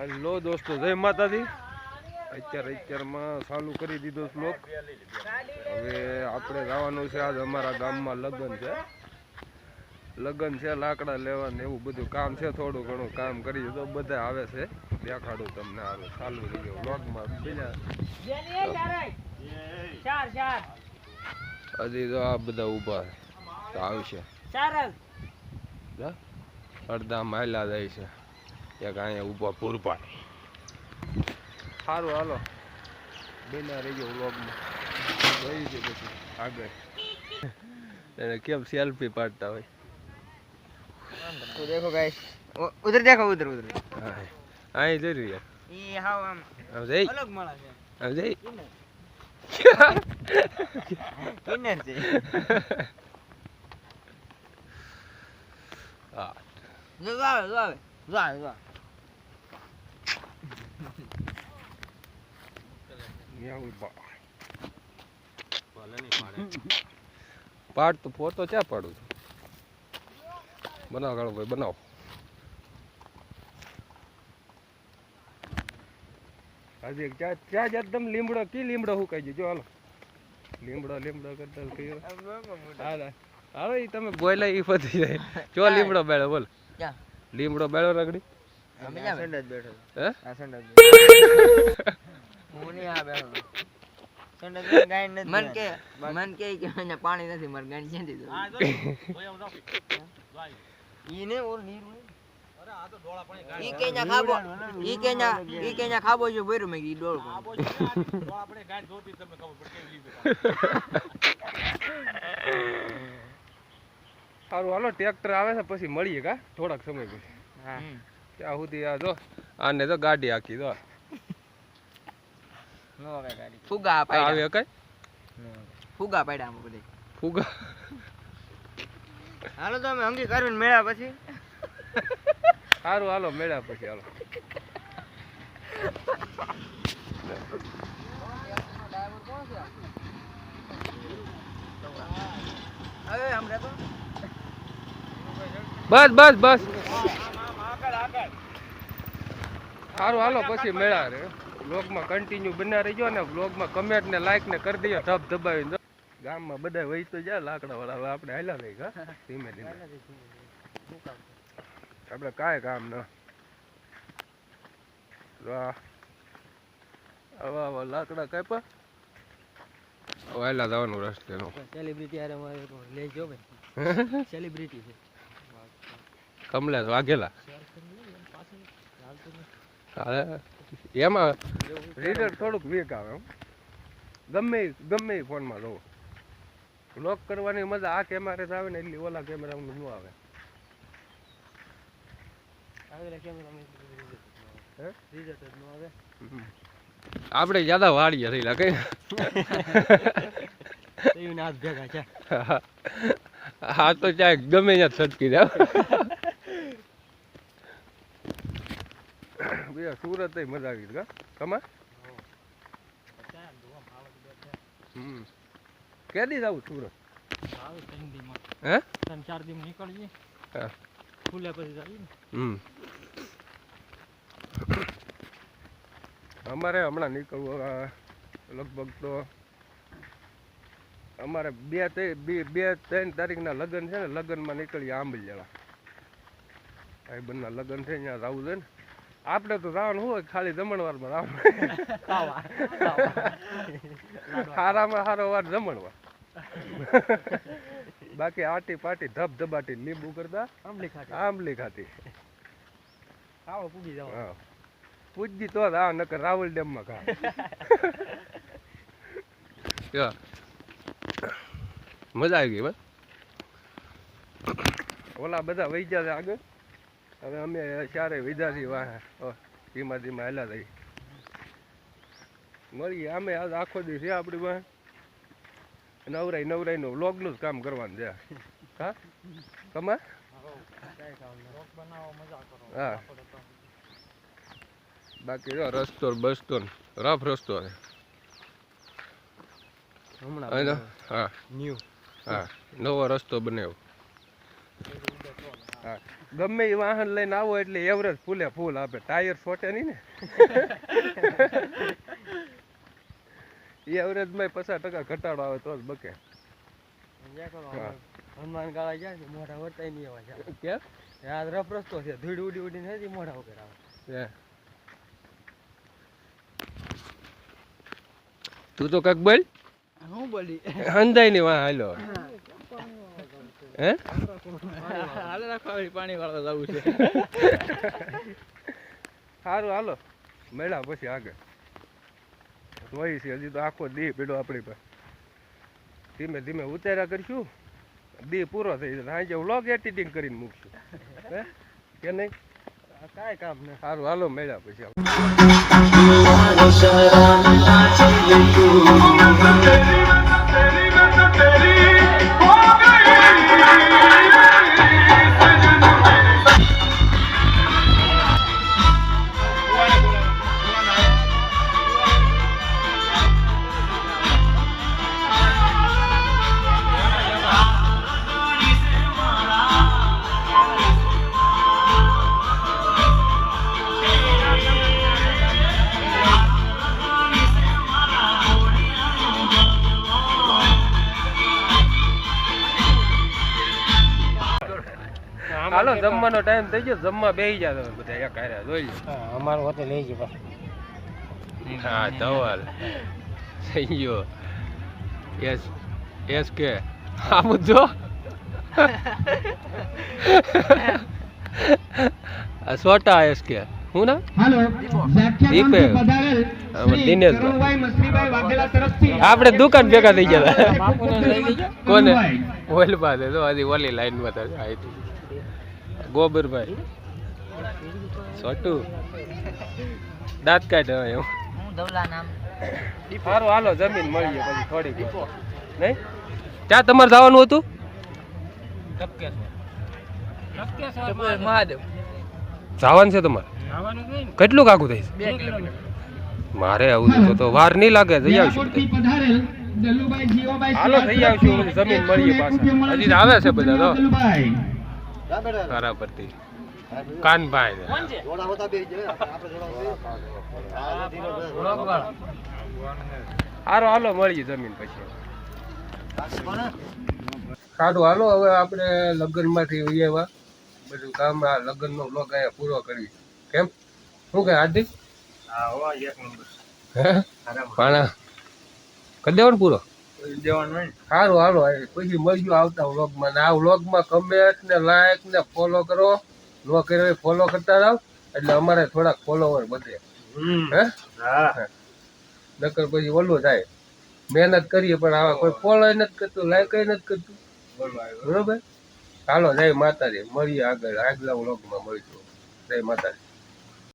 Hello દોસ્તો, જય માતાજી. અત્યારમાં ચાલુ કરી દીધો શ્લોક. હવે આપણે જવાનું છે. આજ અમારા ગામમાં લગ્ન છે. લાકડા લેવાનું એવું બધું કામ છે. થોડું ઘણું કામ કરી તો બધા આવે છે. દેખાડું તમને. આવે ચાલુ થઈ ગયો વ્લોગમાં. બીજા હજી તો આ બધા ઊભા તો આવશે. અડધા માયલા જાય છે. એક અહીંયા ઊભા પૂરપા. સારું, હાલો બેના રહી ગયો વ્લોગમાં. જોઈ છે પછી આગળ એને કેમ સેલ્ફી પાડતા હોય. तो देखो गाइस, उधर देखो, उधर उधर અહીં જઈ રહ્યા. ये हाउ हम જઈ अलग माला है જઈ किन्नर से હા जो आवे जो आवे जो आवे जो પાડ તો ફોટો ક્યાં પાડું છું. બનાવો કાળો ભાઈ, બનાવો. આજે ક્યાં જાત તમે લીમડો કી લીમડો હું કહી જો. હાલો લીમડો કરતા હાલો એ તમે બોલ્યા એ પતી જાય. ચો લીમડો બેળો બોલ. क्या લીમડો બેળો રગડી. हमें जा संडत बैठो હે आ संडत मुनी आ बैठो संडत गाय न मन के ने पानी નથી મર ગાય છે દીધો હા જો ઓય આવ ઈને ઓર નીર અરે આ તો ડોળા પાણી ગાય ઈ કેኛ ખાબો જો ભેરો મે ઈ ડોળ ખાબો જો ડોળા પાણી ગાય જોતી તમને ખબર પડે કેવી રીતે. સારું હાલો, ટ્રેક્ટર આવે છે પછી મળીએ કા થોડાક સમય પછી. હા ત્યાં સુધી આ જો આને તો ગાડી આખી દો નો આવે ગાડી ફુગા આવે પાડ્યા કઈ ફુગા પાડ્યા આમ બધે ફુગા. હાલો તો અમે અંગી કરવીને મેળા પછી સારું હાલો મેળા પછી હાલો. હવે હમણે તો બસ સારું હાલો પછી મેળા રે. વ્લોગમાં કન્ટિન્યુ બન્યા રહી ગયો ને વ્લોગમાં કમેન્ટ ને લાઈક ને કરી દઈએ ધબ ધબાવીને. ગામમાં બધા વહી તો જાય લાકડા વાળા. હવે આપણે હાલ્યા નહીં કા ધીમે ધીમે. આપણે કાંઈ કામ ન આવા લાકડા કાપ્યા. હવે હાલ્યા જવાનું રસ્તે નો. સેલિબ્રિટી આરે મારે તો લેજો ભાઈ સેલિબ્રિટી છે કમલેશ વાઘેલા. એમાં રીડર થોડુંક વીક આવે. ગમે એ ફોનમાં જોવો. વ્લોગ કરવાની મજા આ કેમેરા આવે ને એટલી ઓલા કેમેરામાં ન આવે. આપણે જ્યાદા વાળીએ થયેલા કઈ ભેગા છે. હા તો ચાહે ગમે ત્યાં છટકી જાવ. સુરત મજા આવી કા કમા. કેદી જાવ સુરત? હે 3-4 દિવસ નીકળીએ ફૂલે પછી જઈએ. અમારે હમણાં નીકળવું લગભગ તો અમારે 2-3 તારીખના લગ્ન છે ને. લગ્નમાં નીકળીએ આંબલિયાળા. ભાઈબંધના લગ્ન છે ત્યાં જવું છે ને. આપણે તો જવાનું હોય ખાલી જમણવારમાં જવાનું. સારામાં સારો વાર જમણવાર. બાકી આટી પાટી ધબધબાટી લીંબુ કરતા આંબલી ખાતી. આવો પૂગી જાવ. હા પૂજી તો આ નકર રાવલ ડેમમાં ખા. મજા આવી ગઈ બસ. ઓલા બધા વહી ગયા છે આગળ. હવે અમે ચારે વિધા છીએ વાહ ધીમા ધીમા હેલા થઈ મળીએ. આમે આજ આખો દી છે આપણી પાસે. નવરાઈનું વ્લોગનું જ કામ કરવાનું છે. હા કમા. હા બાકી જો રસ્તો બસતો રફ રસ્તો છે હમણાં. હા નવો રસ્તો બનાવ્યો. હા ગમે એ વાહન લઈને આવો એટલે એવરેજ ફૂલે ફૂલ આપે ટાયર છોટે નહીં ને એવરેજમાં 50% ઘટાડો આવે તો જ બકે. હનુમાન ગાળા જાય ને મોઢા વર્તાય નહીં એવા છે. કેમ? યાદ રફ રસ્તો છે ધૂળ ઉડી ઉડીને હજી મોઢા વગર આવે. તું તો કઈક બોલ. હું બોલી હંધાઈ ની વાહ હાલો. હે હાલે રાખવા પાણી વાળવા જવું છે. સારું હાલો મળ્યા પછી આગળ જોઈ છે હજી તો આખો દી પીડો આપણી પર ધીમે ધીમે ઉતાર્યા કરીશું દી પૂરો થઈ જશે સાંજે વ્લોગ એડિટિંગ કરીને મૂકશું હે કે નહીં કાંઈ કામ નહીં સારું હાલો મળ્યા પછી હાલો જમવાનો ટાઈમ થઈ ગયો જમવા બેસી જા તમે બધા એક હારે જોઈ લો અમારું હોતે લઈ ગયો હા ધવલ થઈ ગયો એસ કે આ બધો સોટા એસ કે હું ના દીપે દિનેશ આપણે દુકાન ભેગા થઈ ગયા કોને ઓલ પાસે તો હજી ઓલી લાઈન માં આવી ગોબરભાઈ સોટુ દાંત કાઢ હવે એમ સારું હાલો જમીન મળીએ પછી થોડીક નહીં ત્યાં તમારે જવાનું હતું મહાદેવ જવાનું છે તમારે કેટલું કાકું થાય મારે આવું તો વાર નહીં લાગે જઈ આવશું હાલો જઈ આવશું જમીન મળીએ પાછા હજી આવે છે બધા તો બરાબરથી કાનભાઈ હારો હાલો મળીએ જમીન પછી સારું હાલો હવે આપણે લગ્ન માંથી આવ્યા બધું કામ આ લગ્ન નો બ્લોગ અહીંયા પૂરો કરવી કેમ શું કે હાર્દિક પાણા કરી દેવાનું પૂરો સારું હાલો પછી મળ્યું આવતા વ્લોગમાં ને આ વ્લોગમાં કમેન્ટ ને લાઈક ને ફોલો કરો ન કર્યો ફોલો કરતા જાવ એટલે અમારે થોડાક ફોલોવર વધે હે નકર પછી ઓલું થાય મહેનત કરીએ પણ આવા કોઈ ફોલો નથી કરતું લાઈક નથી કરતું બરોબર હાલો જય માતાજી મળીએ આગળ આગલા વ્લોગમાં મળીશું જય માતાજી